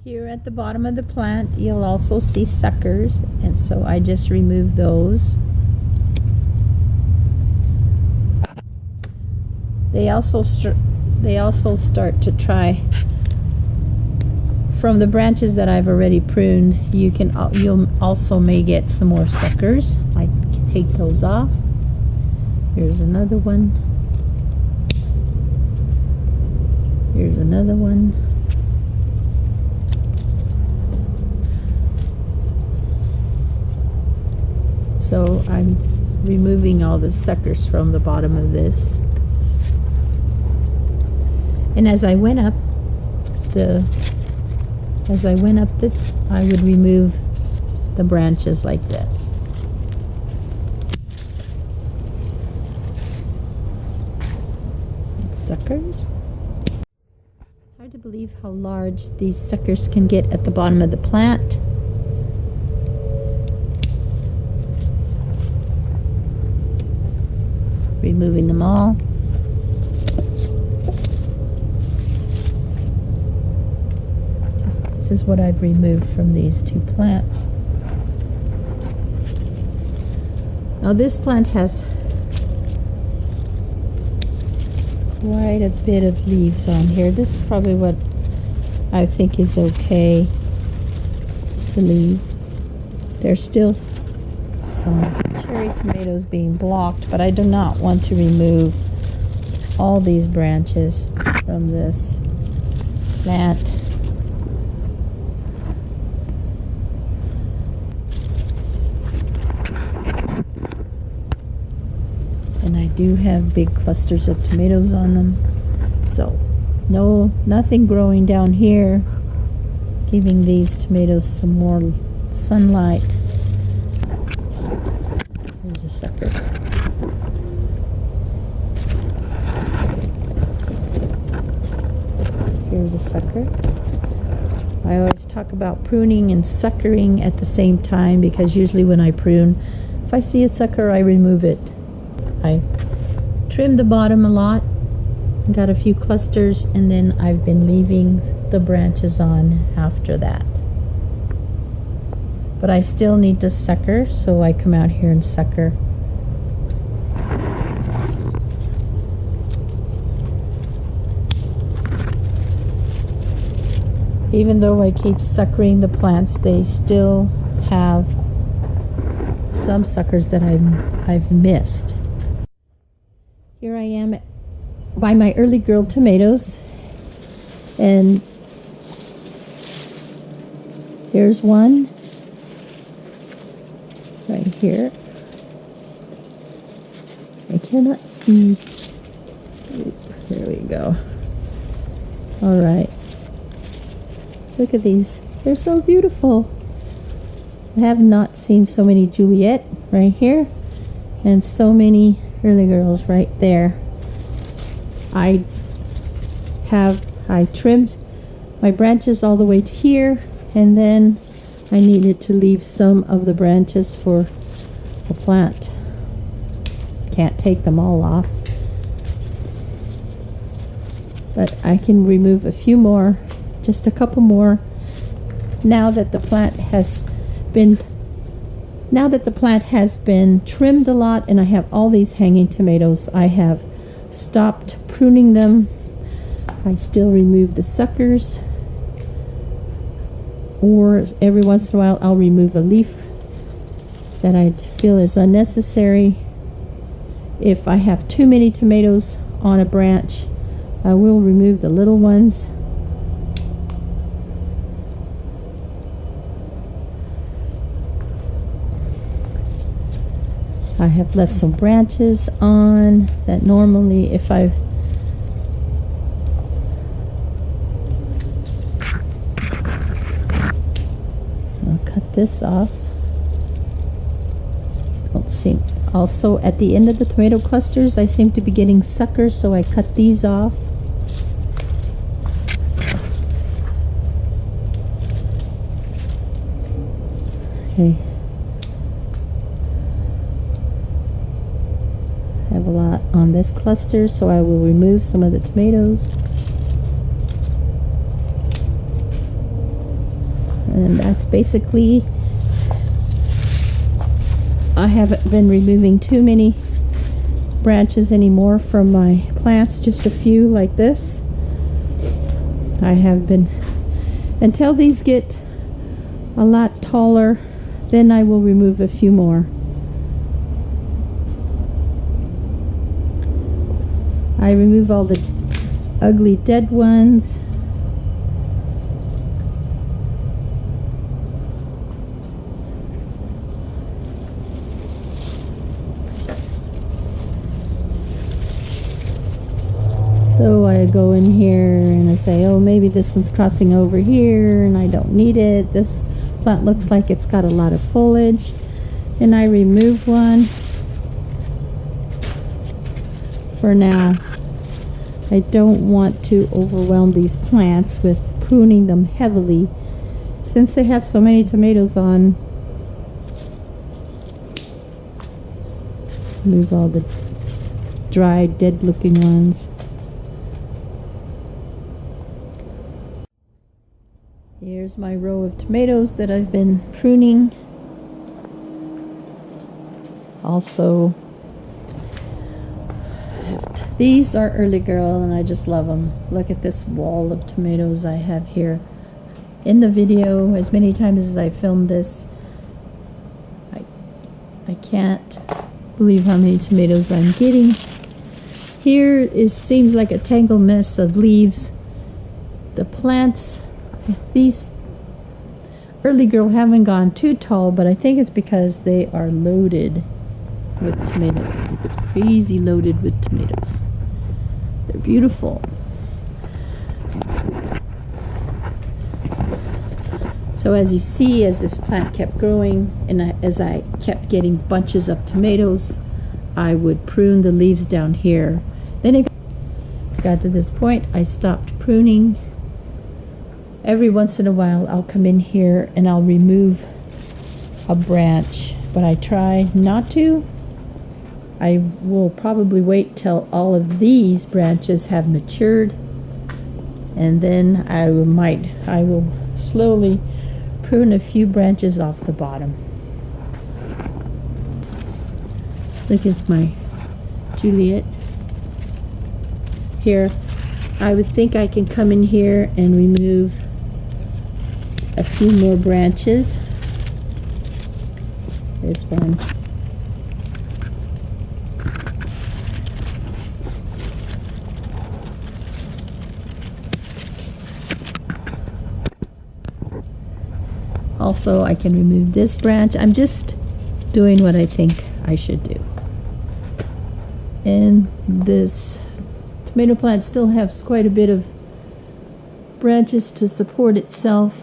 Here at the bottom of the plant, you'll also see suckers, and so I just removed those. They also start to try from the branches that I've already pruned. You'll also may get some more suckers. I can take those off. Here's another one. Here's another one. So I'm removing all the suckers from the bottom of this. And as I went up I would remove the branches like this. Suckers. It's hard to believe how large these suckers can get at the bottom of the plant. Removing them all. This is what I've removed from these two plants. Now this plant has quite a bit of leaves on here. This is probably what I think is okay to leave. There's still some cherry tomatoes being blocked, but I do not want to remove all these branches from this plant. And I do have big clusters of tomatoes on them, so nothing growing down here, giving these tomatoes some more sunlight. There's a sucker. Here's a sucker. I always talk about pruning and suckering at the same time, because usually when I prune, if I see a sucker, I remove it. I trimmed the bottom a lot, got a few clusters, and then I've been leaving the branches on after that. But I still need to sucker, so I come out here and sucker. Even though I keep suckering the plants, they still have some suckers that I've missed. Here I am by my early girl tomatoes, and here's one right here. I cannot see. There we go. All right. Look at these. They're so beautiful. I have not seen so many Juliet right here, and so many early girls right there. I trimmed my branches all the way to here, and then I needed to leave some of the branches for the plant. Can't take them all off, but I can remove a few more, just a couple more, now that the plant has been trimmed a lot and I have all these hanging tomatoes. I have stopped pruning them. I still remove the suckers, or every once in a while I'll remove a leaf that I feel is unnecessary. If I have too many tomatoes on a branch, I will remove the little ones. I have left some branches on that normally if I'll cut this off. Don't seem. Also at the end of the tomato clusters I seem to be getting suckers, so I cut these off. Okay. I have a lot on this cluster, so I will remove some of the tomatoes. And that's basically, I haven't been removing too many branches anymore from my plants, just a few like this. I have been, until these get a lot taller, then I will remove a few more. I remove all the ugly dead ones. So I go in here and I say, oh, maybe this one's crossing over here and I don't need it. This plant looks like it's got a lot of foliage. And I remove one for now. I don't want to overwhelm these plants with pruning them heavily. Since they have so many tomatoes on, remove all the dry, dead looking ones. Here's my row of tomatoes that I've been pruning. Also, these are early girl and I just love them. Look at this wall of tomatoes I have here. In the video, as many times as I filmed this, I can't believe how many tomatoes I'm getting. Here seems like a tangled mess of leaves. The plants, these early girl haven't gone too tall, but I think it's because they are loaded with tomatoes. It's crazy loaded with tomatoes. They're beautiful. So as you see, as this plant kept growing and as I kept getting bunches of tomatoes, I would prune the leaves down here. Then if I got to this point, I stopped pruning. Every once in a while I'll come in here and I'll remove a branch, but I try not to. I will probably wait till all of these branches have matured, and then I will slowly prune a few branches off the bottom. Look at my Juliet. Here, I would think I can come in here and remove a few more branches. There's one. Also, I can remove this branch. I'm just doing what I think I should do. And this tomato plant still has quite a bit of branches to support itself.